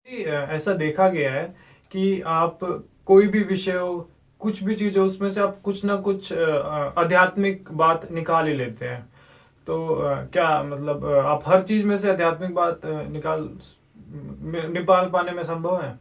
ऐसा देखा गया है कि आप कोई भी विषय हो, कुछ भी चीज हो, उसमें से आप कुछ ना कुछ आध्यात्मिक बात निकाल ही लेते हैं। तो क्या मतलब आप हर चीज में से आध्यात्मिक बात निकाल पाने में संभव है?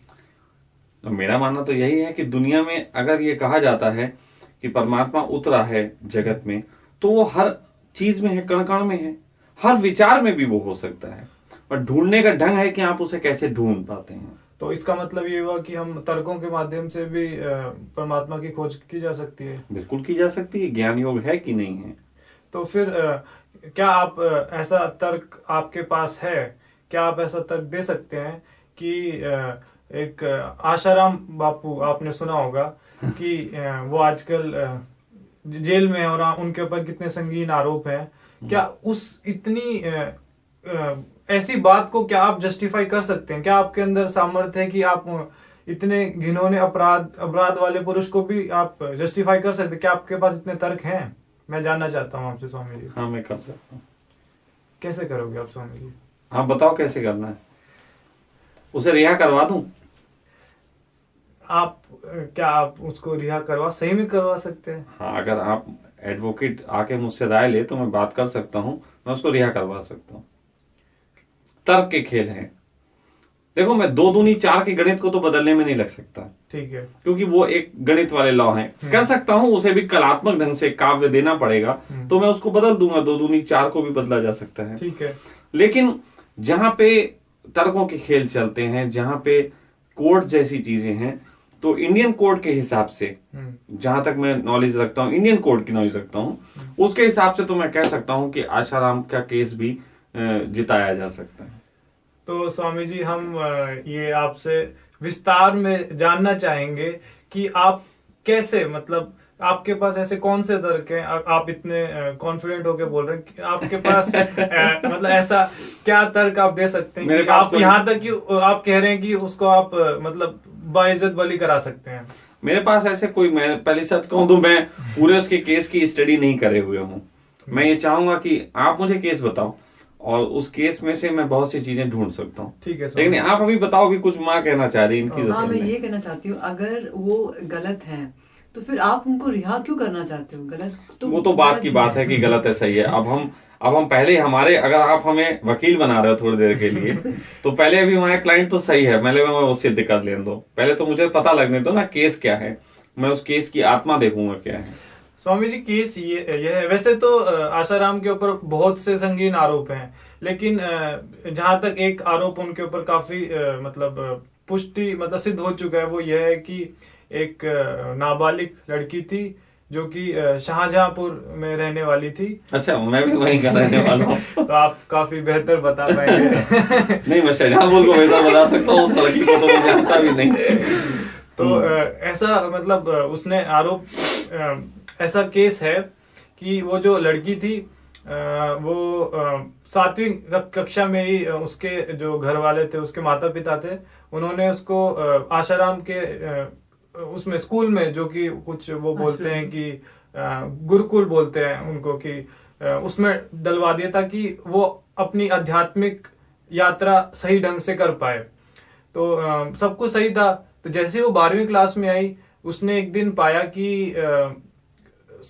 तो मेरा मानना तो यही है कि दुनिया में अगर ये कहा जाता है कि परमात्मा उतरा है जगत में, तो वो हर चीज में है, कण कण में है, हर विचार में भी वो हो सकता है। पर ढूंढने का ढंग है कि आप उसे कैसे ढूंढ पाते हैं। तो इसका मतलब ये हुआ कि हम तर्कों के माध्यम से भी परमात्मा की खोज की जा सकती है? बिल्कुल की जा सकती है। ज्ञान योग है कि नहीं है। तो फिर क्या आप ऐसा तर्क आपके पास है? क्या आप ऐसा तर्क दे सकते हैं कि एक आशाराम बापू, आपने सुना होगा कि वो आजकल जेल में है और उनके ऊपर कितने संगीन आरोप हैं। क्या उस इतनी ऐसी बात को क्या आप जस्टिफाई कर सकते हैं? क्या आपके अंदर सामर्थ्य है कि आप इतने घिनौने अपराध वाले पुरुष को भी आप जस्टिफाई कर सकते हैं? क्या आपके पास इतने तर्क हैं? मैं जानना चाहता हूँ आपसे स्वामी जी। हाँ, मैं कर सकता हूँ। कैसे करोगे आप स्वामी जी? आप बताओ कैसे करना है। उसे रिहा करवा दूं? आप क्या आप उसको रिहा करवा, सही में करवा सकते हैं? हाँ, अगर आप एडवोकेट आके मुझसे राय ले तो मैं बात कर सकता हूँ, मैं उसको रिहा करवा सकता हूँ। तर्क के खेल हैं। देखो, मैं 2 दूनी 4 के गणित को तो बदलने में नहीं लग सकता। ठीक है। क्योंकि वो एक गणित वाले लॉ हैं। कर सकता हूं, उसे भी कलात्मक ढंग से काव्य देना पड़ेगा, तो मैं उसको बदल दूंगा। 2 दूनी 4 को भी बदला जा सकता है। ठीक है। लेकिन जहां पे तर्कों के खेल चलते हैं, जहां पे कोर्ट जैसी चीजें हैं, तो इंडियन कोर्ट के हिसाब से, जहां तक मैं नॉलेज रखता हूं, इंडियन कोर्ट की नॉलेज रखता हूं, उसके हिसाब से तो मैं कह सकता हूं कि आशाराम का केस भी जिताया जा सकता है। तो स्वामी जी, हम ये आपसे विस्तार में जानना चाहेंगे कि आप कैसे, मतलब आपके पास ऐसे कौन से तर्क हैं? आप इतने कॉन्फिडेंट होके बोल रहे हैं कि आपके पास मतलब ऐसा क्या तर्क आप दे सकते हैं कि आप यहाँ तक कि आप कह रहे हैं कि उसको आप मतलब बाइज्जत बली करा सकते हैं? मेरे पास ऐसे कोई, मैं पहले सच कहूं तो मैं पूरे उसके केस की स्टडी नहीं करे हुए हूं। मैं ये चाहूंगा कि आप मुझे केस बताओ और उस केस में से मैं बहुत सी चीजें ढूंढ सकता हूँ। ठीक है। लेकिन आप अभी बताओ कि कुछ माँ कहना चाह रही है इनकी हाँ, मैं ये कहना चाहती हूँ, अगर वो गलत है तो फिर आप उनको रिहा क्यों करना चाहते हो? गलत तो वो तो बात की बात है कि गलत है सही है। अब हम पहले हमारे, अगर आप हमें वकील बना रहे हो थोड़ी देर के लिए, तो पहले अभी हमारे क्लाइंट तो सही है, पहले मैं वो सिद्ध कर लेने दो। पहले तो मुझे पता लगने दो ना केस क्या है, मैं उस केस की आत्मा देखूंगा क्या है। स्वामी जी, केस ये है। वैसे तो आशाराम के ऊपर बहुत से संगीन आरोप हैं, लेकिन जहां तक एक आरोप उनके ऊपर काफी मतलब पुष्टि मतलब सिद्ध हो चुका है, वो यह है कि एक नाबालिग लड़की थी जो कि शाहजहांपुर में रहने वाली थी। अच्छा, मैं भी वहीं का रहने वाला हूँ। तो आप काफी बेहतर बता पाएंगे। नहीं, मैं शाहजहांपुर को बेहतर बता सकता हूँ, उस लड़की को तो मैं जानता भी नहीं। तो ऐसा मतलब उसने आरोप, ऐसा केस है कि वो जो लड़की थी वो 7वीं कक्षा में ही उसके जो घर वाले थे, उसके माता पिता थे, उन्होंने उसको आशाराम के उसमें स्कूल में, जो कि कुछ वो बोलते हैं कि गुरुकुल बोलते हैं उनको, कि उसमें डलवा दिया ताकि वो अपनी आध्यात्मिक यात्रा सही ढंग से कर पाए। तो सब कुछ सही था। तो जैसे वो 12वीं क्लास में आई, उसने एक दिन पाया कि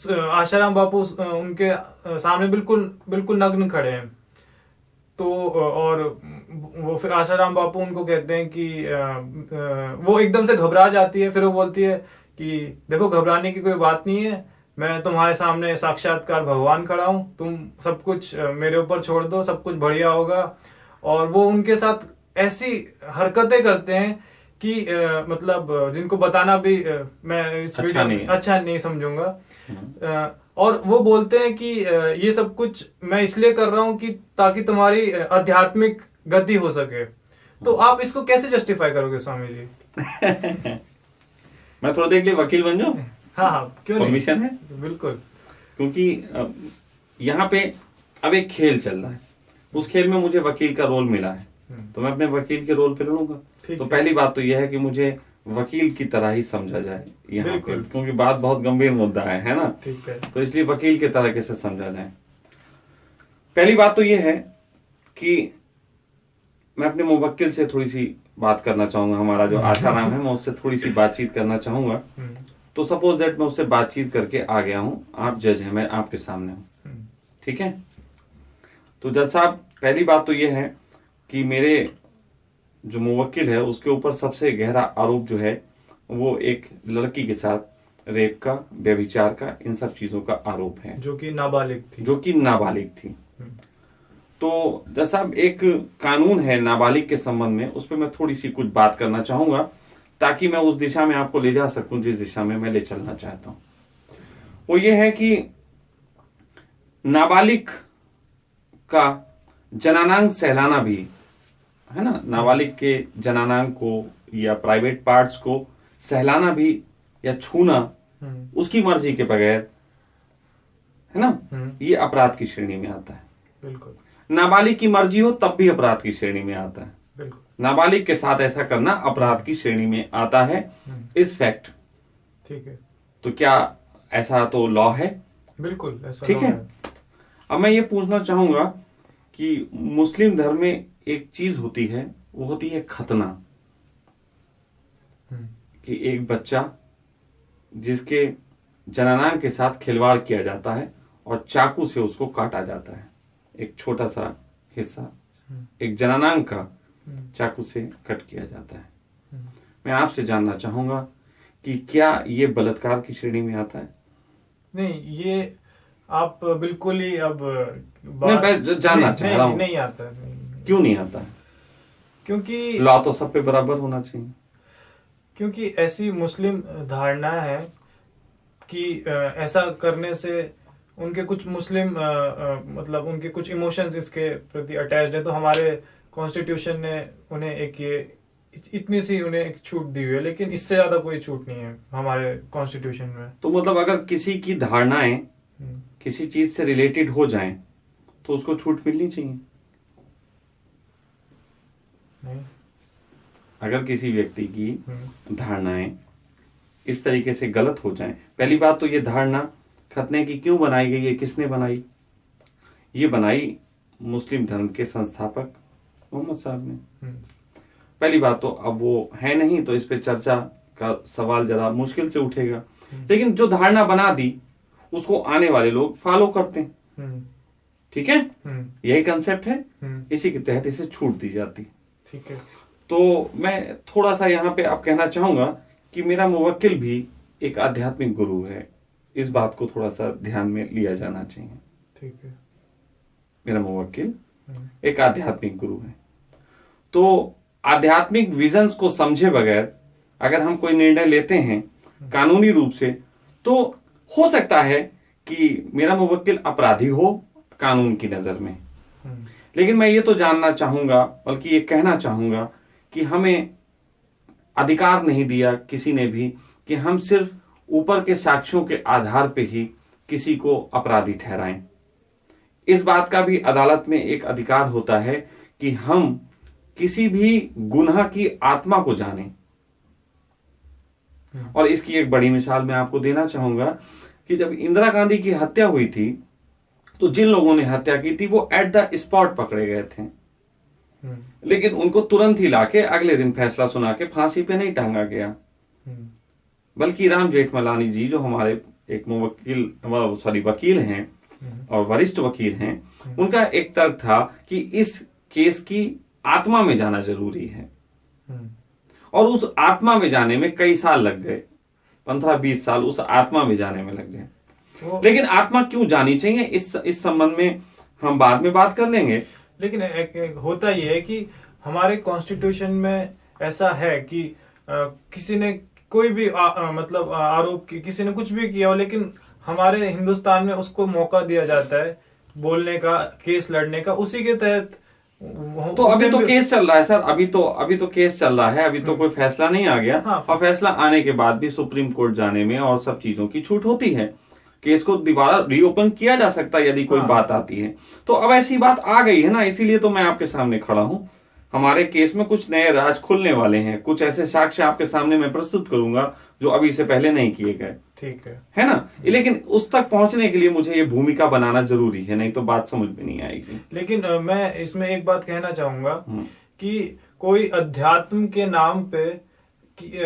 आशाराम बापू उनके सामने बिल्कुल नग्न खड़े हैं। तो और वो फिर आशाराम बापू उनको कहते हैं कि वो एकदम से घबरा जाती है। फिर वो बोलती है कि देखो, घबराने की कोई बात नहीं है, मैं तुम्हारे सामने साक्षात्कार भगवान खड़ा हूं, तुम सब कुछ मेरे ऊपर छोड़ दो, सब कुछ बढ़िया होगा। और वो उनके साथ ऐसी हरकतें करते हैं कि मतलब जिनको बताना भी मैं इस वीडियो में अच्छा नहीं समझूंगा। और वो बोलते हैं कि ये सब कुछ मैं इसलिए कर रहा हूं कि ताकि तुम्हारी आध्यात्मिक गति हो सके। तो आप इसको कैसे जस्टिफाई करोगे स्वामी जी? मैं थोड़ा देर के लिए वकील बन जाऊं? हाँ, क्यों नहीं? परमिशन है? बिल्कुल। क्योंकि यहाँ पे अब एक खेल चल रहा है, उस खेल में मुझे वकील का रोल मिला है, तो मैं अपने वकील के रोल पे लड़ूंगा। तो पहली बात तो यह है कि मुझे वकील की तरह ही समझा जाए यहाँ पे, क्योंकि बात बहुत गंभीर मुद्दा है ना? ठीक है। तो इसलिए वकील के तरीके से समझा जाए। पहली बात तो यह है कि मैं अपने मुवक्किल से थोड़ी सी बात करना चाहूंगा, हमारा जो आशाराम है, मैं उससे थोड़ी सी बातचीत करना चाहूंगा। तो सपोज दैट मैं उससे बातचीत करके आ गया हूँ, आप जज हैं, मैं आपके सामने हूँ, ठीक है। तो जज साहब, पहली बात तो ये है कि मेरे जो मुवक्किल है उसके ऊपर सबसे गहरा आरोप जो है वो एक लड़की के साथ रेप का, व्यभिचार का, इन सब चीजों का आरोप है, जो कि नाबालिग थी। तो जज साहब, एक कानून है नाबालिग के संबंध में, उस पर मैं थोड़ी सी कुछ बात करना चाहूंगा ताकि मैं उस दिशा में आपको ले जा सकूं जिस दिशा में मैं ले चलना चाहता हूं। वो ये है कि नाबालिग का जनानांग सहलाना भी है ना, नाबालिग के जनानांग को या प्राइवेट पार्ट्स को सहलाना भी या छूना उसकी मर्जी के बगैर, है ना, ये अपराध की श्रेणी में आता है। बिल्कुल। नाबालिग की मर्जी हो तब भी अपराध की श्रेणी में आता है। बिल्कुल। नाबालिग के साथ ऐसा करना अपराध की श्रेणी में आता है, इस फैक्ट। ठीक है। तो क्या ऐसा तो लॉ है? बिल्कुल ऐसा ठीक लॉ है। अब मैं ये पूछना चाहूंगा कि मुस्लिम धर्म में एक चीज होती है, वो होती है खतना, कि एक बच्चा जिसके जननांग के साथ खिलवाड़ किया जाता है और चाकू से उसको काटा जाता है, एक छोटा सा हिस्सा एक जननांग का चाकू से कट किया जाता है। मैं आपसे जानना चाहूंगा कि क्या ये बलात्कार की श्रेणी में आता है? नहीं, ये आप बिल्कुल ही अब मैं जानना चाह रहा हूं। नहीं आता। क्यों नहीं आता है? क्योंकि लॉ तो सब पे बराबर होना चाहिए। क्योंकि ऐसी मुस्लिम धारणा है कि ऐसा करने से उनके कुछ मुस्लिम मतलब उनके कुछ इमोशंस इसके प्रति अटैच्ड है। तो हमारे कॉन्स्टिट्यूशन ने उन्हें एक ये इतनी सी उन्हें एक छूट दी हुई है, लेकिन इससे ज्यादा कोई छूट नहीं है हमारे कॉन्स्टिट्यूशन में। तो मतलब अगर किसी की धारणाएं किसी चीज से रिलेटेड हो जाएं तो उसको छूट मिलनी चाहिए। नहीं। अगर किसी व्यक्ति की धारणाएं इस तरीके से गलत हो जाएं, पहली बात तो ये धारणा खतने की क्यों बनाई गई है, किसने बनाई? ये बनाई मुस्लिम धर्म के संस्थापक मोहम्मद साहब ने। पहली बात तो अब वो है नहीं, तो इस पे चर्चा का सवाल जरा मुश्किल से उठेगा, लेकिन जो धारणा बना दी उसको आने वाले लोग फॉलो करते हैं। ठीक है, यही कंसेप्ट है, इसी के तहत इसे छूट दी जाती। ठीक है। तो मैं थोड़ा सा यहाँ पे अब कहना चाहूंगा कि मेरा मुवक्किल भी एक आध्यात्मिक गुरु है, इस बात को थोड़ा सा ध्यान में लिया जाना चाहिए। ठीक है। मेरा मुवक्किल एक आध्यात्मिक गुरु है, तो आध्यात्मिक विजन्स को समझे बगैर अगर हम कोई निर्णय लेते हैं कानूनी रूप से, तो हो सकता है कि मेरा मुवक्किल अपराधी हो कानून की नजर में। लेकिन मैं ये तो जानना चाहूंगा, बल्कि ये कहना चाहूंगा कि हमें अधिकार नहीं दिया किसी ने भी कि हम सिर्फ ऊपर के साक्ष्यों के आधार पे ही किसी को अपराधी ठहराएं। इस बात का भी अदालत में एक अधिकार होता है कि हम किसी भी गुनाह की आत्मा को जानें। और इसकी एक बड़ी मिसाल मैं आपको देना चाहूंगा कि जब इंदिरा गांधी की हत्या हुई थी, तो जिन लोगों ने हत्या की थी वो एट द स्पॉट पकड़े गए थे, लेकिन उनको तुरंत ही लाके अगले दिन फैसला सुना के फांसी पे नहीं टांगा गया, बल्कि राम जेठमलानी जी जो हमारे एक वकील हैं और वरिष्ठ वकील हैं, उनका एक तर्क था कि इस केस की आत्मा में जाना जरूरी है। और उस आत्मा में जाने में कई साल लग गए, 15-20 साल उस आत्मा में जाने में लग गए। लेकिन आत्मा क्यों जानी चाहिए, इस संबंध में हम बाद में बात कर लेंगे। लेकिन एक होता यह है कि हमारे कॉन्स्टिट्यूशन में ऐसा है कि किसी ने कोई भी मतलब आरोप की, किसी ने कुछ भी किया हो, लेकिन हमारे हिंदुस्तान में उसको मौका दिया जाता है बोलने का, केस लड़ने का, उसी के तहत। तो अभी तो केस चल रहा है सर, अभी तो केस चल रहा है, अभी तो कोई फैसला नहीं आ गया। हाँ, और फैसला आने के बाद भी सुप्रीम कोर्ट जाने में और सब चीजों की छूट होती है, केस को दोबारा रीओपन किया जा सकता है यदि कोई बात आती है। तो अब ऐसी बात आ गई है ना, इसीलिए तो मैं आपके सामने खड़ा हूं। हमारे केस में कुछ नए राज खुलने वाले हैं, कुछ ऐसे साक्ष्य आपके सामने मैं प्रस्तुत करूंगा जो अभी से पहले नहीं किए गए। ठीक है ना, लेकिन उस तक पहुंचने के लिए मुझे ये भूमिका बनाना जरूरी है, नहीं तो बात समझ में नहीं आएगी। लेकिन मैं इसमें एक बात कहना चाहूंगा कि कोई अध्यात्म के नाम पे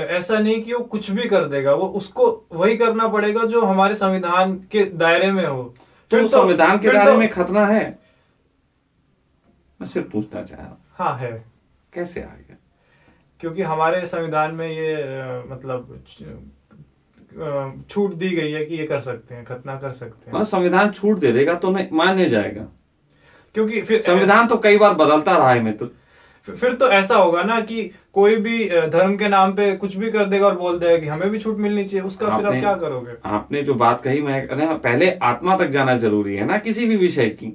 ऐसा नहीं कि वो कुछ भी कर देगा, वो उसको वही करना पड़ेगा जो हमारे संविधान के दायरे में हो। तो संविधान के दायरे में खतना है? मैं सिर्फ पूछना चाह रहा हूँ। हाँ है। कैसे आ गया? क्योंकि हमारे संविधान में ये मतलब छूट दी गई है कि ये कर सकते हैं, खतना कर सकते हैं। संविधान छूट दे देगा तो नहीं मान्य जाएगा, क्योंकि फिर संविधान तो कई बार बदलता रहा है मित्र। फिर तो ऐसा होगा ना कि कोई भी धर्म के नाम पे कुछ भी कर देगा और बोल देगा कि हमें भी छूट मिलनी चाहिए, उसका फिर आप क्या करोगे? आपने जो बात कही, मैं पहले आत्मा तक जाना जरूरी है ना किसी भी विषय की।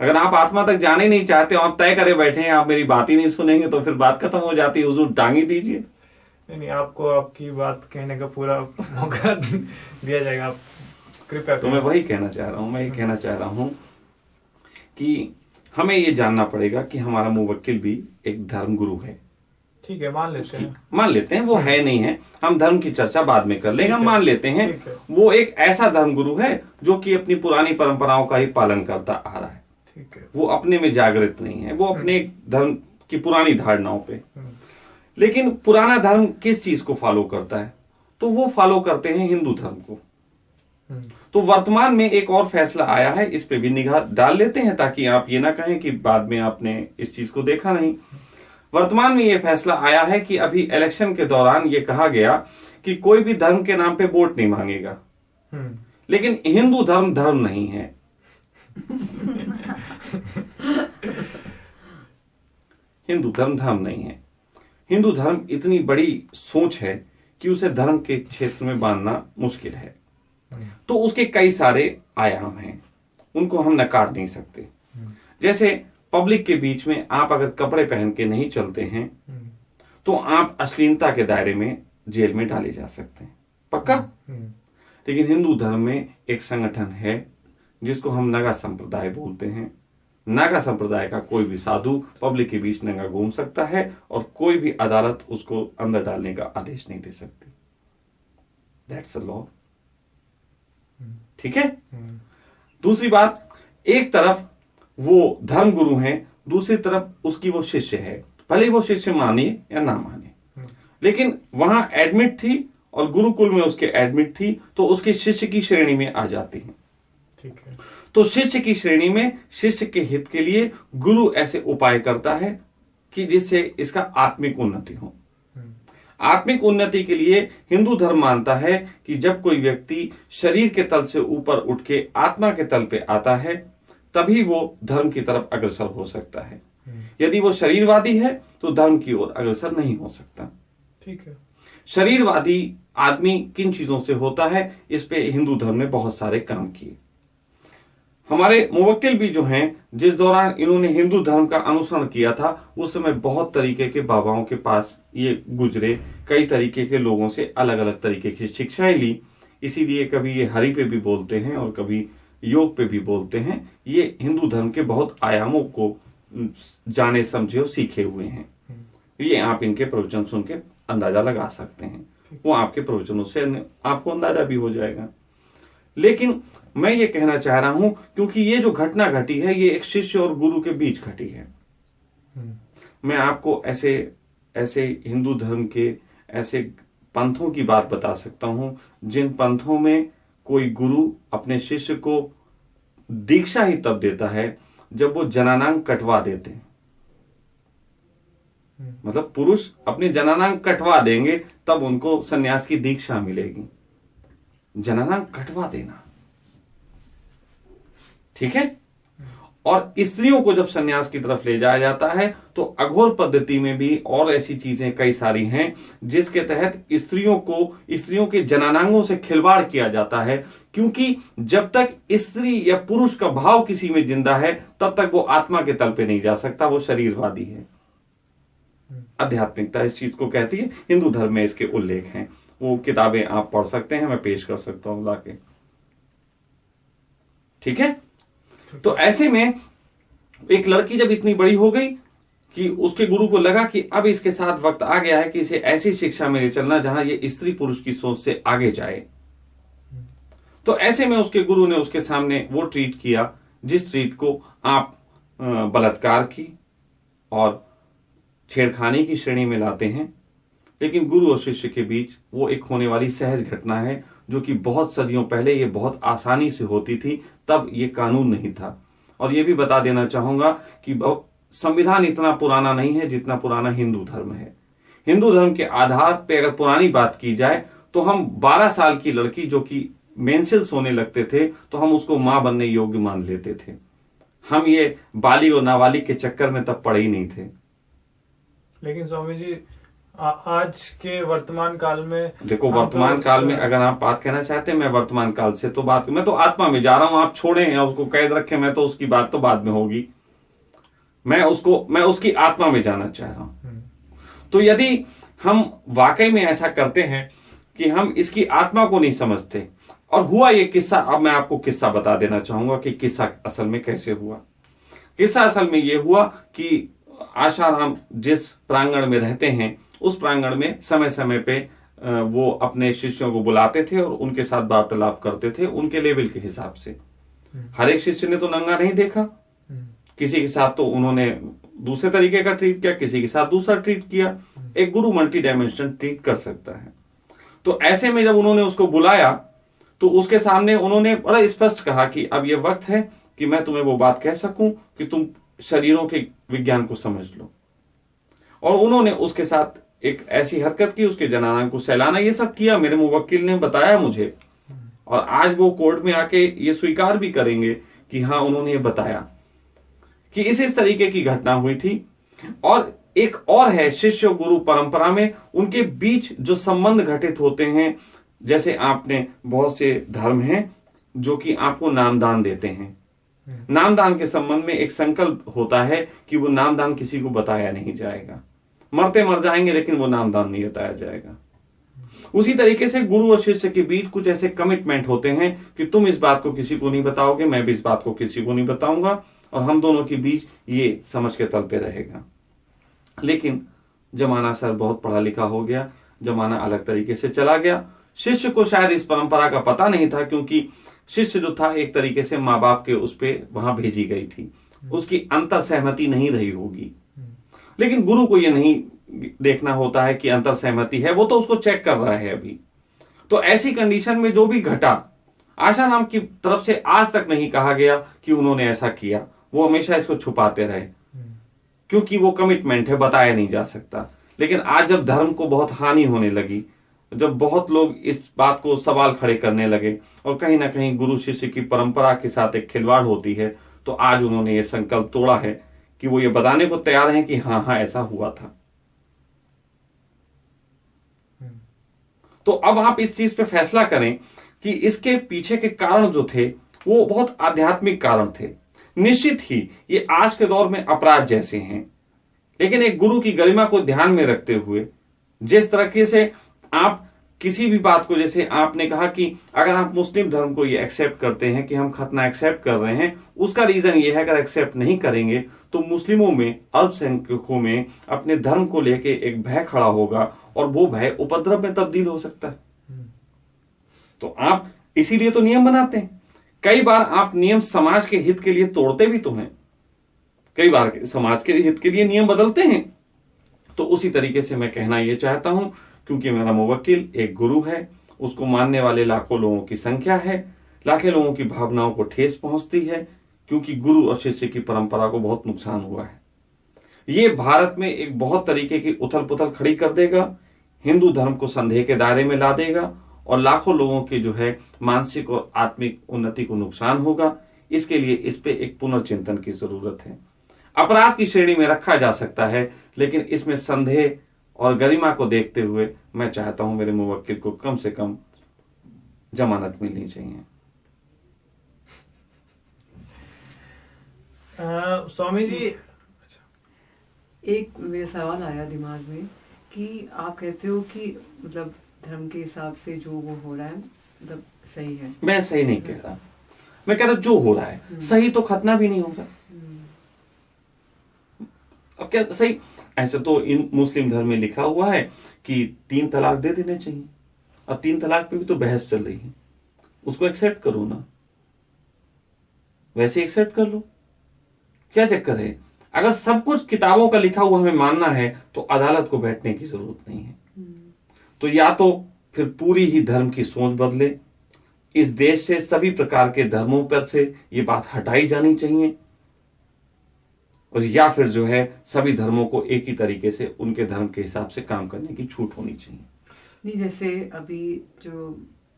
अगर आप आत्मा तक जाने नहीं चाहते, आप तय करे बैठे हैं, आप मेरी बात ही नहीं सुनेंगे, तो फिर बात खत्म हो जाती है। हुजूर टांग ही दीजिए। नहीं, आपको आपकी बात कहने का पूरा मौका दिया जाएगा, आप कृपया। तो मैं वही कहना चाह रहा हूँ, मैं ये कहना चाह रहा हूँ कि हमें ये जानना पड़ेगा कि हमारा मुवक्किल भी एक धर्म गुरु है। ठीक है, मान लेते हैं वो है नहीं है, हम धर्म की चर्चा बाद में कर लेंगे। हम मान लेते हैं वो एक ऐसा धर्म गुरु है जो कि अपनी पुरानी परंपराओं का ही पालन करता आ रहा है। ठीक है, वो अपने में जागृत नहीं है, वो अपने धर्म की पुरानी धारणाओं पे। लेकिन पुराना धर्म किस चीज को फॉलो करता है? तो वो फॉलो करते हैं हिंदू धर्म को। तो वर्तमान में एक और फैसला आया है, इस पे भी निगाह डाल लेते हैं ताकि आप ये ना कहें कि बाद में आपने इस चीज को देखा नहीं। वर्तमान में ये फैसला आया है कि अभी इलेक्शन के दौरान ये कहा गया कि कोई भी धर्म के नाम पे वोट नहीं मांगेगा। लेकिन हिंदू धर्म धर्म नहीं है। हिंदू धर्म धर्म नहीं है। हिंदू धर्म इतनी बड़ी सोच है कि उसे धर्म के क्षेत्र में बांधना मुश्किल है। तो उसके कई सारे आयाम हैं, उनको हम नकार नहीं सकते। जैसे पब्लिक के बीच में आप अगर कपड़े पहन के नहीं चलते हैं तो आप अश्लीलता के दायरे में जेल में डाले जा सकते हैं, पक्का। लेकिन हिंदू धर्म में एक संगठन है जिसको हम नागा संप्रदाय बोलते हैं। नागा संप्रदाय का कोई भी साधु पब्लिक के बीच नंगा घूम सकता है और कोई भी अदालत उसको अंदर डालने का आदेश नहीं दे सकती। That's a law. ठीक है। दूसरी बात, एक तरफ वो धर्म गुरु हैं, दूसरी तरफ उसकी वो शिष्य है। भले वो शिष्य माने या ना माने, लेकिन वहां एडमिट थी और गुरुकुल में उसके एडमिट थी, तो उसके शिष्य की श्रेणी में आ जाती है। ठीक है। तो शिष्य की श्रेणी में शिष्य के हित के लिए गुरु ऐसे उपाय करता है कि जिससे इसका आत्मिक उन्नति हो। आत्मिक उन्नति के लिए हिंदू धर्म मानता है कि जब कोई व्यक्ति शरीर के तल से ऊपर उठ के आत्मा के तल पे आता है तभी वो धर्म की तरफ अग्रसर हो सकता है। यदि वो शरीरवादी है तो धर्म की ओर अग्रसर नहीं हो सकता। ठीक है। शरीरवादी आदमी किन चीजों से होता है, इस पे हिंदू धर्म ने बहुत सारे काम किए। हमारे मुवक्किल भी जो हैं, जिस दौरान इन्होंने हिंदू धर्म का अनुसरण किया था उस समय बहुत तरीके के बाबाओं के पास ये गुजरे, कई तरीके के लोगों से अलग अलग तरीके की शिक्षाएं ली। इसीलिए कभी ये हरि पे भी बोलते हैं और कभी योग पे भी बोलते हैं। ये हिंदू धर्म के बहुत आयामों को जाने समझे और सीखे हुए हैं। ये आप इनके प्रवचन सुन के अंदाजा लगा सकते हैं, वो आपके प्रवचनों से आपको अंदाजा भी हो जाएगा। लेकिन मैं ये कहना चाह रहा हूं क्योंकि ये जो घटना घटी है ये एक शिष्य और गुरु के बीच घटी है। मैं आपको ऐसे ऐसे हिंदू धर्म के ऐसे पंथों की बात बता सकता हूं जिन पंथों में कोई गुरु अपने शिष्य को दीक्षा ही तब देता है जब वो जनानांग कटवा देते हैं। मतलब पुरुष अपने जनानांग कटवा देंगे तब उनको सन्यास की दीक्षा मिलेगी। जनानांग कटवा देना, ठीक है। और स्त्रियों को जब सन्यास की तरफ ले जाया जाता है तो अघोर पद्धति में भी और ऐसी चीजें कई सारी हैं जिसके तहत स्त्रियों के जनानांगों से खिलवाड़ किया जाता है, क्योंकि जब तक स्त्री या पुरुष का भाव किसी में जिंदा है तब तक वो आत्मा के तल पे नहीं जा सकता, वो शरीरवादी है। आध्यात्मिकता इस चीज को कहती है। हिंदू धर्म में इसके उल्लेख हैं, वो किताबें आप पढ़ सकते हैं, मैं पेश कर सकता हूं लाके। ठीक है। तो ऐसे में एक लड़की जब इतनी बड़ी हो गई कि उसके गुरु को लगा कि अब इसके साथ वक्त आ गया है कि इसे ऐसी शिक्षा में ले चलना जहां ये स्त्री पुरुष की सोच से आगे जाए, तो ऐसे में उसके गुरु ने उसके सामने वो ट्रीट किया जिस ट्रीट को आप बलात्कार की और छेड़खानी की श्रेणी में लाते हैं, लेकिन गुरु और शिष्य के बीच वो एक होने वाली सहज घटना है, जो कि बहुत सदियों पहले ये बहुत आसानी से होती थी, तब ये कानून नहीं था। और ये भी बता देना चाहूंगा कि संविधान इतना पुराना नहीं है जितना पुराना हिंदू धर्म है। हिंदू धर्म के आधार पे अगर पुरानी बात की जाए तो हम 12 साल की लड़की जो कि मेंसेस होने लगते थे तो हम उसको मां बनने योग्य मान लेते थे। हम ये बालिग और नाबालिग के चक्कर में तब पड़े ही नहीं थे। लेकिन स्वामी जी आज के वर्तमान काल में देखो, वर्तमान काल में अगर आप बात कहना चाहते हैं, मैं वर्तमान काल से तो बात, मैं तो आत्मा में जा रहा हूं। आप छोड़े हैं उसको कैद रखे, मैं तो उसकी बात तो बाद में होगी। मैं उसकी आत्मा में जाना चाह रहा हूं। तो यदि हम वाकई में ऐसा करते हैं कि हम इसकी आत्मा को नहीं समझते, और हुआ ये किस्सा, अब मैं आपको किस्सा बता देना चाहूंगा कि किस्सा असल में कैसे हुआ। किस्सा असल में ये हुआ कि आशाराम जिस प्रांगण में रहते हैं उस प्रांगण में समय समय पे वो अपने शिष्यों को बुलाते थे और उनके साथ वार्तालाप करते थे उनके लेवल के हिसाब से। हर एक शिष्य ने तो नंगा नहीं देखा, किसी के साथ तो उन्होंने दूसरे तरीके का ट्रीट किया, किसी के साथ दूसरा ट्रीट किया। एक गुरु मल्टी डायमेंशन ट्रीट कर सकता है। तो ऐसे में जब उन्होंने उसको बुलाया तो उसके सामने उन्होंने बड़ा स्पष्ट कहा कि अब यह वक्त है कि मैं तुम्हें वो बात कह सकूं कि तुम शरीरों के विज्ञान को समझ लो। और उन्होंने उसके साथ एक ऐसी हरकत की, उसके जनाना को सहलाना, ये सब किया। मेरे मुवक्किल ने बताया मुझे, और आज वो कोर्ट में आके ये स्वीकार भी करेंगे कि हाँ, उन्होंने ये बताया कि इस तरीके की घटना हुई थी। और एक और है, शिष्य गुरु परंपरा में उनके बीच जो संबंध घटित होते हैं, जैसे आपने बहुत से धर्म हैं जो कि आपको नामदान देते हैं। नामदान के संबंध में एक संकल्प होता है कि वो नामदान किसी को बताया नहीं जाएगा। मरते मर जाएंगे लेकिन वो नामदान नहीं बताया जाएगा। उसी तरीके से गुरु और शिष्य के बीच कुछ ऐसे कमिटमेंट होते हैं कि तुम इस बात को किसी को नहीं बताओगे, मैं भी इस बात को किसी को नहीं बताऊंगा, और हम दोनों के बीच ये समझ के तल पे रहेगा। लेकिन जमाना सर बहुत पढ़ा लिखा हो गया, जमाना अलग तरीके से चला गया। शिष्य को शायद इस परंपरा का पता नहीं था, क्योंकि शिष्य जो था एक तरीके से माँ बाप के उस पे वहां भेजी गई थी, उसकी अंतर सहमति नहीं रही होगी। लेकिन गुरु को यह नहीं देखना होता है कि अंतर सहमति है, वो तो उसको चेक कर रहा है अभी। तो ऐसी कंडीशन में जो भी घटा, आशाराम की तरफ से आज तक नहीं कहा गया कि उन्होंने ऐसा किया। वो हमेशा इसको छुपाते रहे, क्योंकि वो कमिटमेंट है, बताया नहीं जा सकता। लेकिन आज जब धर्म को बहुत हानि होने लगी, जब बहुत लोग इस बात को सवाल खड़े करने लगे और कहीं ना कहीं गुरु शिष्य की परंपरा के साथ एक खिलवाड़ होती है, तो आज उन्होंने ये संकल्प तोड़ा है कि वो ये बताने को तैयार हैं कि हाँ हाँ ऐसा हुआ था। तो अब आप इस चीज पे फैसला करें कि इसके पीछे के कारण जो थे वो बहुत आध्यात्मिक कारण थे। निश्चित ही ये आज के दौर में अपराध जैसे हैं, लेकिन एक गुरु की गरिमा को ध्यान में रखते हुए जिस तरीके से आप किसी भी बात को, जैसे आपने कहा कि अगर आप मुस्लिम धर्म को ये एक्सेप्ट करते हैं कि हम खतना एक्सेप्ट कर रहे हैं, उसका रीजन ये है अगर एक्सेप्ट नहीं करेंगे तो मुस्लिमों में, अल्पसंख्यकों में अपने धर्म को लेके एक भय खड़ा होगा और वो भय उपद्रव में तब्दील हो सकता है। तो आप इसीलिए तो नियम बनाते हैं। कई बार आप नियम समाज के हित के लिए तोड़ते भी तो हैं, कई बार समाज के हित के लिए नियम बदलते हैं। तो उसी तरीके से मैं कहना यह चाहता हूं, क्योंकि मेरा मुवक्किल एक गुरु है, उसको मानने वाले लाखों लोगों की संख्या है, लाखों लोगों की भावनाओं को ठेस पहुंचती है, क्योंकि गुरु और शिष्य की परंपरा को बहुत नुकसान हुआ है। ये भारत में एक बहुत तरीके की उथल पुथल खड़ी कर देगा, हिंदू धर्म को संदेह के दायरे में ला देगा और लाखों लोगों की जो है मानसिक और आत्मिक उन्नति को नुकसान होगा। इसके लिए इस पे एक पुनर्चिंतन की जरूरत है। अपराध की श्रेणी में रखा जा सकता है, लेकिन इसमें संदेह और गरिमा को देखते हुए मैं चाहता हूं मेरे मुवक्किल को कम से कम जमानत मिलनी चाहिए। स्वामी जी, एक मेरा सवाल आया दिमाग में कि आप कहते हो कि मतलब धर्म के हिसाब से जो वो हो रहा है मतलब सही है। मैं सही नहीं कह रहा, मैं कह रहा जो हो रहा है सही, तो खतना भी नहीं होगा। अब क्या सही, ऐसे तो इन मुस्लिम धर्म में लिखा हुआ है कि 3 तलाक दे देने चाहिए, और 3 तलाक पे भी तो बहस चल रही है। उसको एक्सेप्ट करो ना, वैसे एक्सेप्ट कर लो, क्या चक्कर है। अगर सब कुछ किताबों का लिखा हुआ हमें मानना है तो अदालत को बैठने की जरूरत नहीं है। तो या तो फिर पूरी ही धर्म की सोच बदले, इस देश से सभी प्रकार के धर्मों पर से ये बात हटाई जानी चाहिए, और या फिर जो है सभी धर्मों को एक ही तरीके से उनके धर्म के हिसाब से काम करने की छूट होनी चाहिए। नहीं, जैसे अभी जो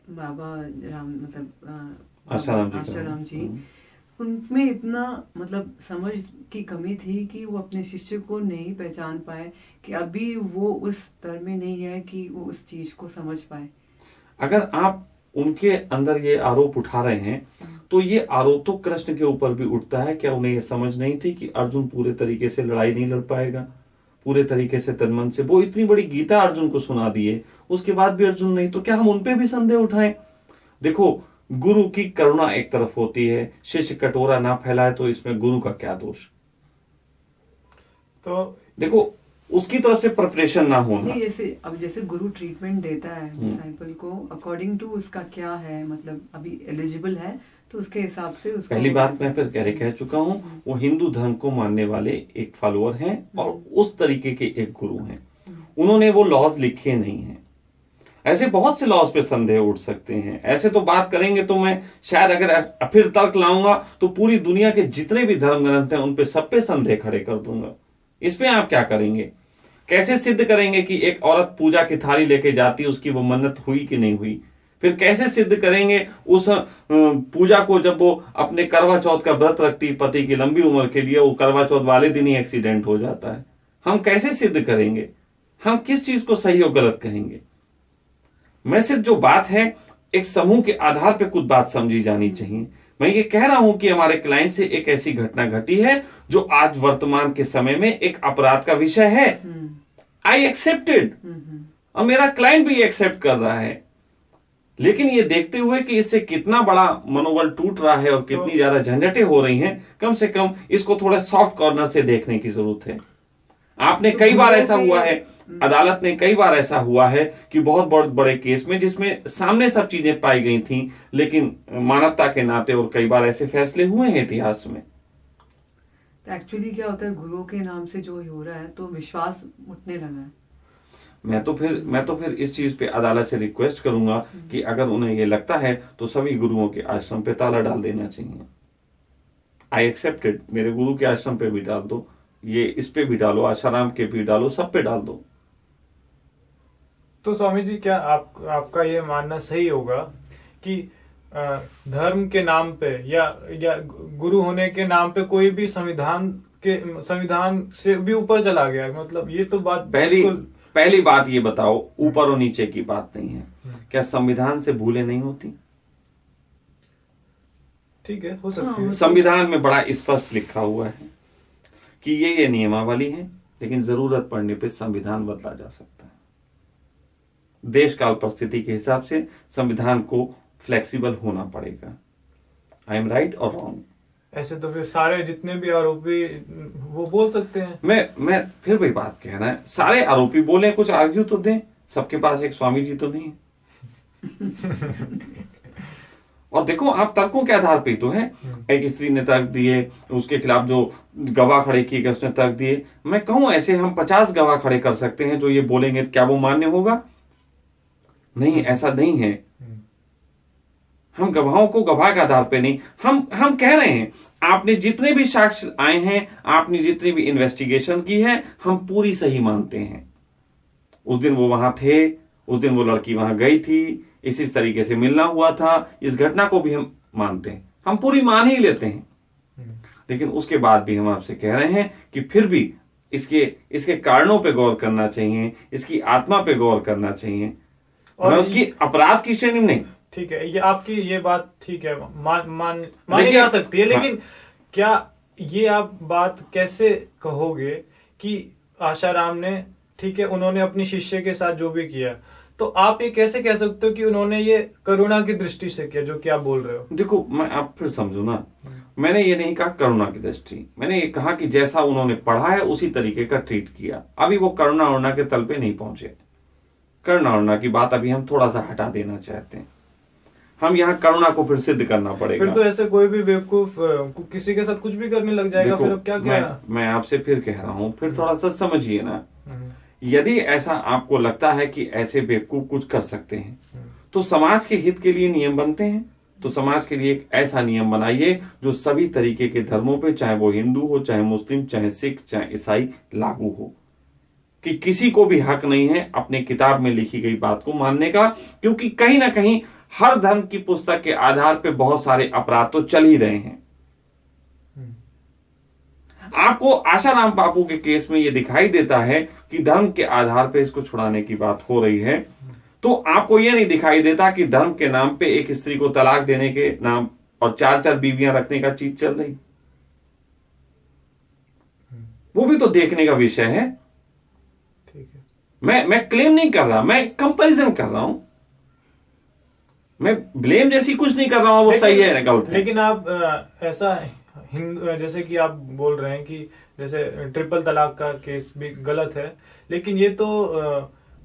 बाबा राम मतलब आशाराम जी, उनमें इतना मतलब समझ की कमी थी कि वो अपने शिष्य को नहीं पहचान पाए, कि अभी वो उस स्तर में नहीं है कि वो उस चीज को समझ पाए। अगर आप उनके अंदर ये आरोप उठा रहे हैं तो ये आरोप तो कृष्ण के ऊपर भी उठता है। क्या उन्हें ये समझ नहीं थी कि अर्जुन पूरे तरीके से लड़ाई नहीं लड़ पाएगा, पूरे तरीके से तन मन से? वो इतनी बड़ी गीता अर्जुन को सुना दिए, उसके बाद भी अर्जुन नहीं, तो क्या हम उनपे भी संदेह उठाएं? देखो, गुरु की करुणा एक तरफ होती है, शिष्य कटोरा ना फैलाए तो इसमें गुरु का क्या दोष? तो देखो, उसकी तरफ से प्रिपरेशन ना होना। नहीं, जैसे गुरु ट्रीटमेंट देता है डिसाइपल को अकॉर्डिंग टू उसका क्या है, मतलब अभी एलिजिबल है तो उसके हिसाब से उसको। पहली बात मैं फिर कह चुका हूँ, वो हिंदू धर्म को मानने वाले एक फॉलोअर हैं और उस तरीके के एक गुरु हैं। उन्होंने वो लॉज लिखे नहीं हैं। ऐसे बहुत से लॉज पे संदेह उठ सकते हैं। ऐसे तो बात करेंगे तो मैं शायद अगर फिर तर्क लाऊंगा तो पूरी दुनिया के जितने भी धर्म ग्रंथ हैं उन पे सब पे संदेह खड़े कर दूंगा। इस पे आप क्या करेंगे? कैसे सिद्ध करेंगे कि एक औरत पूजा की थाली लेके जाती, उसकी वो मन्नत हुई कि नहीं हुई? फिर कैसे सिद्ध करेंगे उस पूजा को जब वो अपने करवा चौथ का व्रत रखती पति की लंबी उम्र के लिए, वो करवा चौथ वाले दिन ही एक्सीडेंट हो जाता है? हम कैसे सिद्ध करेंगे? हम किस चीज को सही और गलत कहेंगे? मैं सिर्फ जो बात है एक समूह के आधार पर कुछ बात समझी जानी चाहिए। मैं ये कह रहा हूं कि हमारे क्लाइंट से एक ऐसी घटना घटी है जो आज वर्तमान के समय में एक अपराध का विषय है। आई एक्सेप्टेड, और मेरा क्लाइंट भी एक्सेप्ट कर रहा है। लेकिन ये देखते हुए कि इससे कितना बड़ा मनोबल टूट रहा है और कितनी ज्यादा झंझटें हो रही हैं, कम से कम इसको थोड़ा सॉफ्ट कॉर्नर से देखने की जरूरत है। आपने कई बार ऐसा हुआ है, अदालत ने कई बार ऐसा हुआ है कि बहुत बड़े केस में जिसमें सामने सब चीजें पाई गई थी, लेकिन मानवता के नाते और कई बार ऐसे फैसले हुए हैं इतिहास में। तो एक्चुअली क्या होता है, गुरुओं के नाम से जो हो रहा है तो विश्वास उठने लगा है। मैं तो फिर इस चीज पे अदालत से रिक्वेस्ट करूंगा कि अगर उन्हें ये लगता है तो सभी गुरुओं के आश्रम पे ताला डाल देना चाहिए। आई एक्सेप्टेड, मेरे गुरु के आश्रम पे भी डाल दो, ये इस पे भी डालो, आशाराम के भी डालो, सब पे डाल दो। तो स्वामी जी, क्या आपका ये मानना सही होगा कि धर्म के नाम पे या गुरु होने के नाम पे कोई भी संविधान से भी ऊपर चला गया? मतलब ये तो बात पहली बात ये बताओ, ऊपर और नीचे की बात नहीं है। क्या संविधान से भूलें नहीं होती? ठीक है, हो सकती है। संविधान में बड़ा स्पष्ट लिखा हुआ है कि ये नियमावली है, लेकिन जरूरत पड़ने पे संविधान बदला जा सकता है। देश काल परिस्थिति के हिसाब से संविधान को फ्लेक्सिबल होना पड़ेगा। आई एम राइट और रॉन्ग? ऐसे तो फिर सारे जितने भी आरोपी वो बोल सकते हैं। मैं फिर वही बात कह रहा है, सारे आरोपी बोले, कुछ आर्ग्यू तो दें। सबके पास एक स्वामी जी तो नहीं है। और देखो, आप तर्कों के आधार पे तो है। एक स्त्री ने तर्क दिए, उसके खिलाफ जो गवाह खड़े किए गए उसने तर्क दिए। मैं कहूं ऐसे हम 50 गवाह खड़े कर सकते हैं जो ये बोलेंगे, क्या वो मान्य होगा? नहीं, ऐसा नहीं है। हम गवाहों को गवाह के आधार पे नहीं, हम कह रहे हैं आपने जितने भी साक्ष्य आए हैं, आपने जितनी भी इन्वेस्टिगेशन की है, हम पूरी सही मानते हैं। उस दिन वो वहां थे, उस दिन वो लड़की वहां गई थी, इसी तरीके से मिलना हुआ था, इस घटना को भी हम मानते हैं, हम पूरी मान ही लेते हैं। लेकिन उसके बाद भी हम आपसे कह रहे हैं कि फिर भी इसके कारणों पे गौर करना चाहिए, इसकी आत्मा पे गौर करना चाहिए, और उसकी अपराध की श्रेणी में नहीं। ठीक है, ये आपकी ये बात ठीक है, मानी जा सकती है। लेकिन क्या ये आप बात कैसे कहोगे कि आशाराम ने, ठीक है, उन्होंने अपनी शिष्य के साथ जो भी किया, तो आप ये कैसे कह सकते हो कि उन्होंने ये करुणा की दृष्टि से किया, जो कि आप बोल रहे हो? देखो, मैं आप फिर समझो ना, मैंने ये नहीं कहा करुणा की दृष्टि, मैंने ये कहा कि जैसा उन्होंने पढ़ा है उसी तरीके का ट्रीट किया। अभी वो करुणा उरुणा के तल पे नहीं पहुंचे। करुणा उरुणा की बात अभी हम थोड़ा सा हटा देना चाहते हैं। हम यहाँ करुणा को फिर सिद्ध करना पड़ेगा। फिर तो ऐसे कोई भी बेवकूफ किसी के साथ कुछ भी करने लग जाएगा। फिर अब क्या मैं आपसे फिर कह रहा हूँ, फिर थोड़ा सा समझिए ना। यदि ऐसा आपको लगता है कि ऐसे बेवकूफ कुछ कर सकते हैं, तो समाज के हित के लिए नियम बनते हैं। तो समाज के लिए एक ऐसा नियम बनाइए जो सभी तरीके के धर्मों पे, चाहे वो हिंदू हो, चाहे मुस्लिम, चाहे सिख, चाहे ईसाई, लागू हो, कि किसी को भी हक नहीं है अपने किताब में लिखी गई बात को मानने का, क्योंकि कहीं ना कहीं हर धर्म की पुस्तक के आधार पे बहुत सारे अपराध तो चल ही रहे हैं। आपको आशाराम बापू के केस में यह दिखाई देता है कि धर्म के आधार पे इसको छुड़ाने की बात हो रही है, तो आपको यह नहीं दिखाई देता कि धर्म के नाम पे एक स्त्री को तलाक देने के नाम और 4-4 बीवियां रखने का चीज चल रही। वो भी तो देखने का विषय है। ठीक है, मैं क्लेम नहीं कर रहा, मैं कंपैरिजन कर रहा हूं। मैं ब्लेम जैसी कुछ नहीं कर रहा हूं, वो सही है गलत है। लेकिन आप ऐसा हिंदू, जैसे कि आप बोल रहे हैं कि जैसे ट्रिपल तलाक का केस भी गलत है, लेकिन ये तो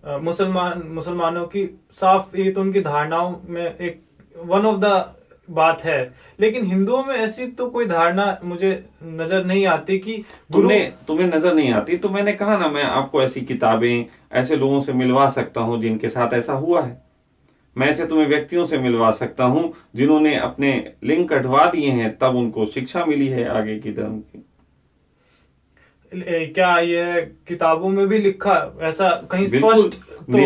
मुसलमानों की साफ, ये तो उनकी धारणाओं में एक वन ऑफ द बात है। लेकिन हिंदुओं में ऐसी तो कोई धारणा मुझे नजर नहीं आती कि तुम्हें नजर नहीं आती। तो मैंने कहा ना, मैं आपको ऐसी किताबें, ऐसे लोगों से मिलवा सकता हूं जिनके साथ ऐसा हुआ है। मैं ऐसे तुम्हें व्यक्तियों से मिलवा सकता हूं जिन्होंने अपने लिंग कटवा दिए हैं, तब उनको शिक्षा मिली है आगे की धर्म की। क्या ये किताबों में भी लिखा ऐसा कहीं स्पष्ट? तो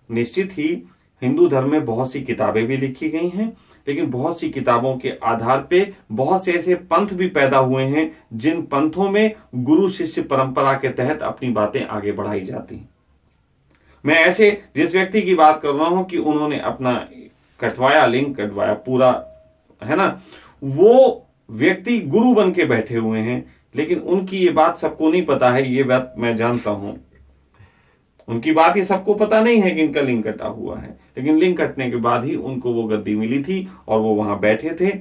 निश्चित ही हिंदू धर्म में बहुत सी किताबें भी लिखी गई हैं, लेकिन बहुत सी किताबों के आधार पे बहुत से ऐसे पंथ भी पैदा हुए हैं जिन पंथों में गुरु शिष्य परंपरा के तहत अपनी बातें आगे बढ़ाई जाती हैं। मैं ऐसे जिस व्यक्ति की बात कर रहा हूं कि उन्होंने अपना कटवाया, लिंग कटवाया पूरा, है ना, वो व्यक्ति गुरु बन के बैठे हुए हैं, लेकिन उनकी ये बात सबको नहीं पता है। ये बात मैं जानता हूं, उनकी बात ये सबको पता नहीं है कि इनका लिंग कटा हुआ है, लेकिन लिंग कटने के बाद ही उनको वो गद्दी मिली थी और वो वहां बैठे थे।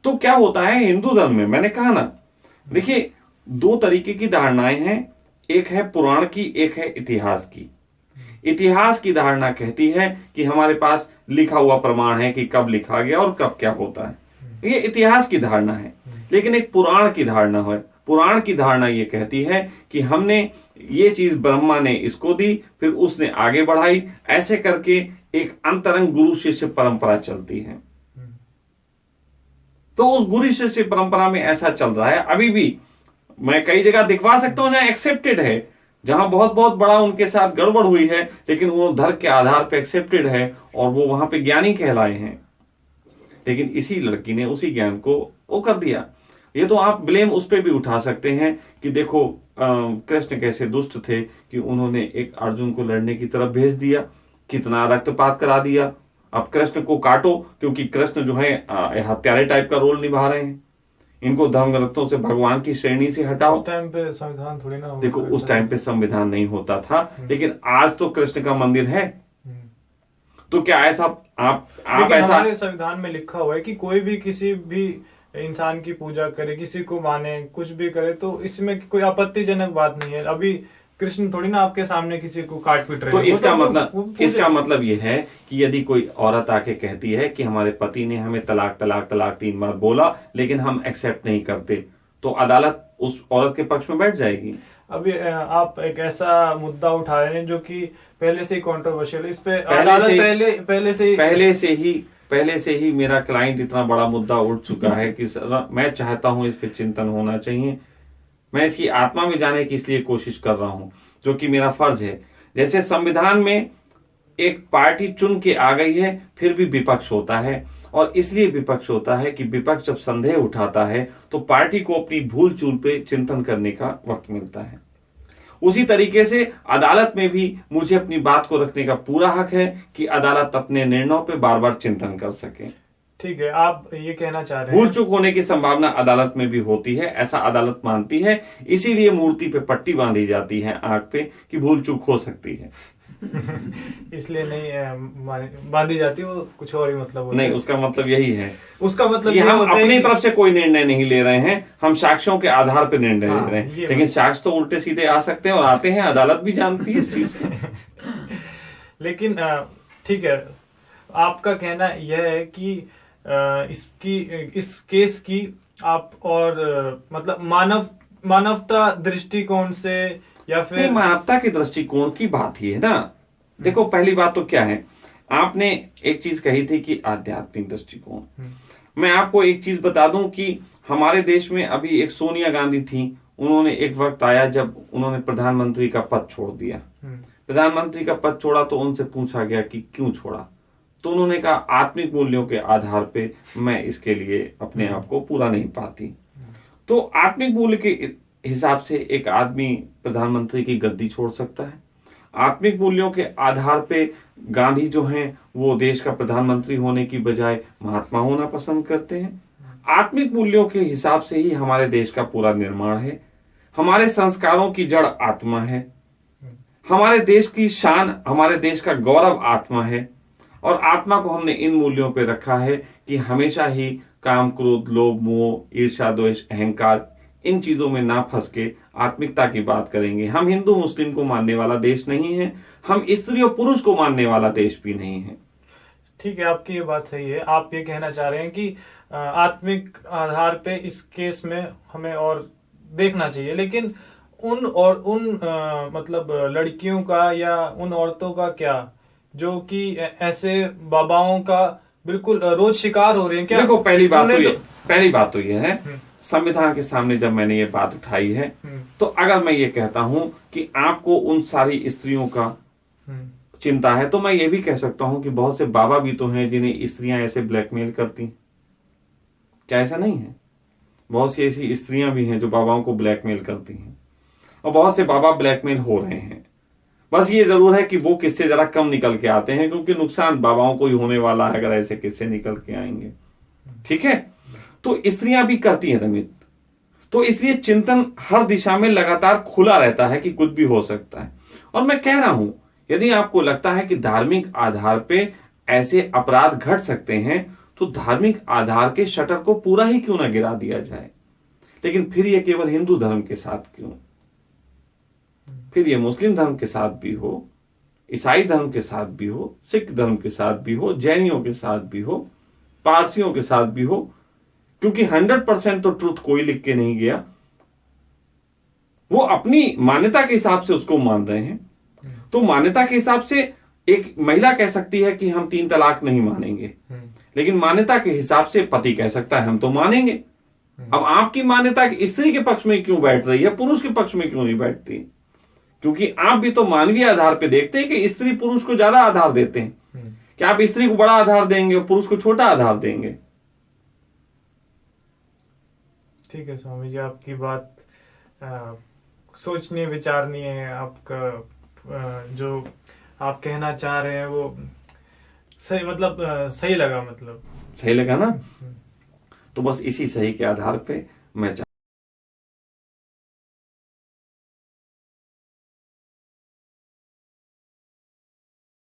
तो क्या होता है हिंदू धर्म में, मैंने कहा ना, देखिए 2 तरीके की धारणाएं हैं, एक है पुराण की, एक है इतिहास की। इतिहास की धारणा कहती है कि हमारे पास लिखा हुआ प्रमाण है कि कब लिखा गया और कब क्या होता है, ये इतिहास की धारणा है। लेकिन एक पुराण की धारणा है, पुराण की धारणा ये कहती है कि हमने ये चीज ब्रह्मा ने इसको दी, फिर उसने आगे बढ़ाई, ऐसे करके एक अंतरंग गुरु शिष्य परंपरा चलती है। तो उस गुरु शिष्य परंपरा में ऐसा चल रहा है अभी भी। मैं कई जगह दिखवा सकता हूं जहां एक्सेप्टेड है, जहां बहुत बहुत बड़ा उनके साथ गड़बड़ हुई है, लेकिन वो धर्म के आधार पर एक्सेप्टेड है और वो वहां पे ज्ञानी कहलाए हैं। लेकिन इसी लड़की ने उसी ज्ञान को वो कर दिया। ये तो आप ब्लेम उस पर भी उठा सकते हैं कि देखो कृष्ण कैसे दुष्ट थे कि उन्होंने एक अर्जुन को लड़ने की तरफ भेज दिया, कितना रक्तपात करा दिया। अब कृष्ण को काटो, क्योंकि कृष्ण जो है हत्यारे टाइप का रोल निभा रहे हैं। इनको धर्मग्रंथों से भगवान की श्रेणी से हटाओ। उस टाइम पे संविधान थोड़ी ना, देखो उस टाइम पे संविधान नहीं होता था, लेकिन आज तो कृष्ण का मंदिर है। तो क्या ऐसा आप ऐसा, हमारे संविधान में लिखा हुआ है कि कोई भी किसी भी इंसान की पूजा करे, किसी को माने, कुछ भी करे, तो इसमें कोई आपत्तिजनक बात नहीं है। अभी कृष्ण थोड़ी ना आपके सामने किसी को काट पीट रहे हैं। तो इसका मतलब ये है कि यदि कोई औरत आके कहती है कि हमारे पति ने हमें तलाक 3 बार बोला, लेकिन हम एक्सेप्ट नहीं करते, तो अदालत उस औरत के पक्ष में बैठ जाएगी। अभी आप एक ऐसा मुद्दा उठा रहे हैं जो कि पहले से ही कंट्रोवर्शियल, इस पे अदालत पहले से ही मेरा क्लाइंट इतना बड़ा मुद्दा उठ चुका है कि मैं चाहता हूं इस पे चिंतन होना चाहिए। मैं इसकी आत्मा में जाने की इसलिए कोशिश कर रहा हूं, जो कि मेरा फर्ज है। जैसे संविधान में एक पार्टी चुन के आ गई है, फिर भी विपक्ष होता है, और इसलिए विपक्ष होता है कि विपक्ष जब संदेह उठाता है तो पार्टी को अपनी भूल चूल पे चिंतन करने का वक्त मिलता है। उसी तरीके से अदालत में भी मुझे अपनी बात को रखने का पूरा हक है कि अदालत अपने निर्णयों पे बार बार चिंतन कर सके। ठीक है, आप ये कहना चाह रहे हैं भूल चूक होने की संभावना अदालत में भी होती है, ऐसा अदालत मानती है। इसीलिए मूर्ति पे पट्टी बांधी जाती है आंख पे कि भूल चूक हो सकती है। इसलिए नहीं बांधी जाती, वो कुछ और ही मतलब होता नहीं है। उसका मतलब यही है, उसका मतलब हम अपनी तरफ से कोई निर्णय नहीं ले रहे हैं, हम साक्ष्यों के आधार पर निर्णय ले रहे हैं। लेकिन साक्ष्य तो उल्टे सीधे आ सकते हैं और आते हैं, अदालत भी जानती है इस चीज को। लेकिन ठीक है, आपका कहना यह है कि इस केस की आप और मतलब मानवता दृष्टिकोण से या फिर मानवता के दृष्टिकोण की बात ही है ना। देखो पहली बात तो क्या है, आपने एक चीज कही थी कि आध्यात्मिक दृष्टिकोण। मैं आपको एक चीज बता दूं कि हमारे देश में अभी एक सोनिया गांधी थी, उन्होंने एक वक्त आया जब उन्होंने प्रधानमंत्री का पद छोड़ दिया। प्रधानमंत्री का पद छोड़ा तो उनसे पूछा गया कि क्यों छोड़ा, तो उन्होंने कहा आत्मिक मूल्यों के आधार पे मैं इसके लिए अपने आप को पूरा नहीं पाती। तो आत्मिक मूल्य के हिसाब से एक आदमी प्रधानमंत्री की गद्दी छोड़ सकता है। आत्मिक मूल्यों के आधार पे गांधी जो हैं वो देश का प्रधानमंत्री होने की बजाय महात्मा होना पसंद करते हैं। आत्मिक मूल्यों के हिसाब से ही हमारे देश का पूरा निर्माण है। हमारे संस्कारों की जड़ आत्मा है, हमारे देश की शान, हमारे देश का गौरव आत्मा है। और आत्मा को हमने इन मूल्यों पे रखा है कि हमेशा ही काम, क्रोध, लोभ, मोह, ईर्ष्या, द्वेष, अहंकार, इन चीजों में ना फंस के आत्मिकता की बात करेंगे। हम हिंदू मुस्लिम को मानने वाला देश नहीं है, हम स्त्री और पुरुष को मानने वाला देश भी नहीं है। ठीक है, आपकी ये बात सही है। आप ये कहना चाह रहे हैं कि आत्मिक आधार पे इस केस में हमें और देखना चाहिए, लेकिन उन मतलब लड़कियों का या उन औरतों का क्या जो कि ऐसे बाबाओं का बिल्कुल रोज शिकार हो रहे हैं? क्या देखो पहली बात तो ये है, संविधान के सामने जब मैंने ये बात उठाई है तो अगर मैं ये कहता हूं कि आपको उन सारी स्त्रियों का चिंता है, तो मैं ये भी कह सकता हूं कि बहुत से बाबा भी तो हैं जिन्हें स्त्रियां ऐसे ब्लैकमेल करती। क्या ऐसा नहीं है? बहुत सी ऐसी स्त्रियां भी हैं जो बाबाओं को ब्लैकमेल करती हैं, और बहुत से बाबा ब्लैकमेल हो रहे हैं। बस ये जरूर है कि वो किस्से जरा कम निकल के आते हैं, क्योंकि नुकसान बाबाओं को ही होने वाला है अगर ऐसे किस्से निकल के आएंगे। ठीक है, तो स्त्रियां भी करती हैं दमित, तो इसलिए चिंतन हर दिशा में लगातार खुला रहता है कि कुछ भी हो सकता है। और मैं कह रहा हूं, यदि आपको लगता है कि धार्मिक आधार पे ऐसे अपराध घट सकते हैं, तो धार्मिक आधार के शटर को पूरा ही क्यों ना गिरा दिया जाए। लेकिन फिर यह केवल हिंदू धर्म के साथ क्यों, फिर ये मुस्लिम धर्म के साथ भी हो, ईसाई धर्म के साथ भी हो, सिख धर्म के साथ भी हो, जैनियों के साथ भी हो, पारसियों के साथ भी हो, क्योंकि 100% तो ट्रुथ कोई लिख के नहीं गया, वो अपनी मान्यता के हिसाब से उसको मान रहे हैं। तो मान्यता के हिसाब से एक महिला कह सकती है कि हम 3 तलाक नहीं मानेंगे, लेकिन मान्यता के हिसाब से पति कह सकता है हम तो मानेंगे। अब आपकी मान्यता स्त्री के पक्ष में क्यों बैठ रही है, पुरुष के पक्ष में क्यों नहीं बैठती? क्योंकि आप भी तो मानवीय आधार पे देखते हैं कि स्त्री पुरुष को ज्यादा आधार देते हैं। कि आप स्त्री को बड़ा आधार देंगे और पुरुष को छोटा आधार देंगे। ठीक है स्वामी जी, आपकी बात सोचनीय विचारणीय है। आपका जो आप कहना चाह रहे हैं वो सही, मतलब सही लगा, मतलब सही लगा ना। तो बस इसी सही के आधार पे मैं